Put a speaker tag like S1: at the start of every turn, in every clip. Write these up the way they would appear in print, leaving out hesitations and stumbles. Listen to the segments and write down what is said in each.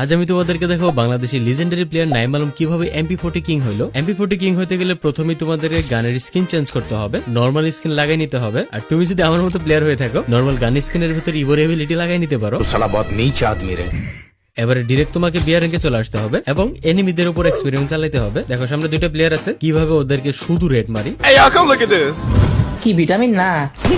S1: আজ আমি তোমাদেরকে দেখাবো বাংলাদেশি লিজেন্ডারি প্লেয়ার নাইম আলম কিভাবে MP40 কিং হইলো। MP40 কিং হইতে গেলে প্রথমেই তোমাদের গানের স্কিন চেঞ্জ করতে হবে, নরমাল স্কিন লাগাই নিতে হবে। আর তুমি যদি আমার মতো প্লেয়ার হয়ে থাকো, নরমাল গান স্কিনের ভিতরে ইভোর এবিলিটি লাগাই নিতে পারো।
S2: साला बहुत नीच आदमी रे।
S1: এবারে ডিরেক্ট তোমাকে বিয়ার র্যাঙ্কে চলে আসতে হবে এবং এনিমিদের উপর এক্সপেরিমেন্ট চালাতে হবে। দেখো সামনে দুইটা প্লেয়ার আছে, কিভাবে ওদেরকে শুধু রেড মারি।
S2: Hey y'all, come look at this.
S3: কি ভিটামিন না সরি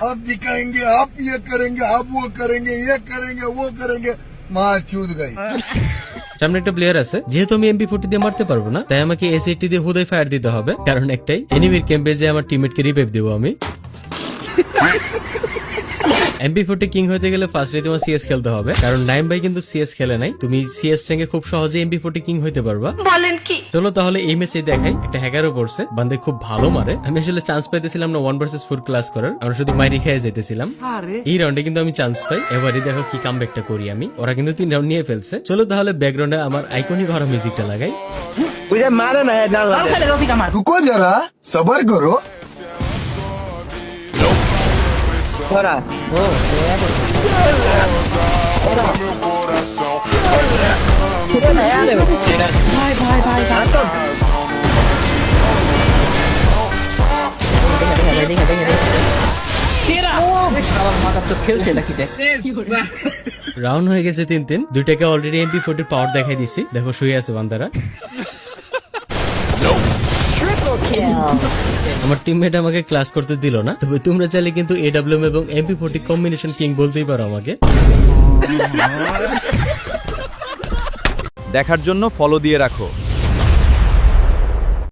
S4: आप दिखाएंगे, आप ये करेंगे, आप वो करेंगे, ये करेंगे, वो करेंगे, माँ चूद गई।
S1: সামনে একটা প্লেয়ার আছে, যেহেতু আমি MP40 দিয়ে মারতে পারবো না, তাই আমাকে S80 দিয়ে হুদাই ফায়ার দিতে হবে। কারণ একটাই, এনিমির ক্যাম্পে যে আমার টিমমেটকে রিভাইভ দেবো আমি। MP40 কিং হইতে গেলে ফার্স্টে তোমার CS খেলতে হবে, কারণ নাইম ভাই কিন্তু CS খেলে নাই। তুমি CS র্যাঙ্কে খুব সহজে MP40 কিং হইতে পারবা। বলেন কি? চলো তাহলে এই ম্যাচে দেখাই। একটা হ্যাকারও পড়ছে, বান্দে খুব ভালো মারে। আমি আসলে চান্স পাইতেছিলাম না 1 vs 4 ক্লাস করার, আমরা শুধু মাইরি খেয়ে যেতেছিলাম। এই রাউন্ডে কিন্তু আমি চান্স পাই। এবারে দেখো কি কামব্যাকটা করি আমি। ওরা কিন্তু 3 রাউন্ড নিয়ে ফেলছে। চলো তাহলে ব্যাকগ্রাউন্ডে আমার আইকনিক হরা মিউজিকটা লাগাই।
S2: मुझे मारा ना है जान
S3: আর খেলে রফিক আমার
S4: रुको जरा, सबर करो।
S2: थोड़ा
S3: ও ভাই ভাই ভাই দেখে মাথা তো খেলছে নাকি দেখ
S1: রাউন্ড হয়ে গেছে 3-3। দুইটাকে অলরেডি MP40 পাওয়ার দেখাই দিছি। দেখো শুয়ে আছে বান্দারা। আমার টিমমেট আমাকে ক্লাস করতে দিল না, তবে তোমরা চাইলে কিন্তু AWM এবং MP40 কম্বিনেশন কিং বলতেই পারো আমাকে।
S5: দেখার জন্য ফলো দিয়ে রাখো।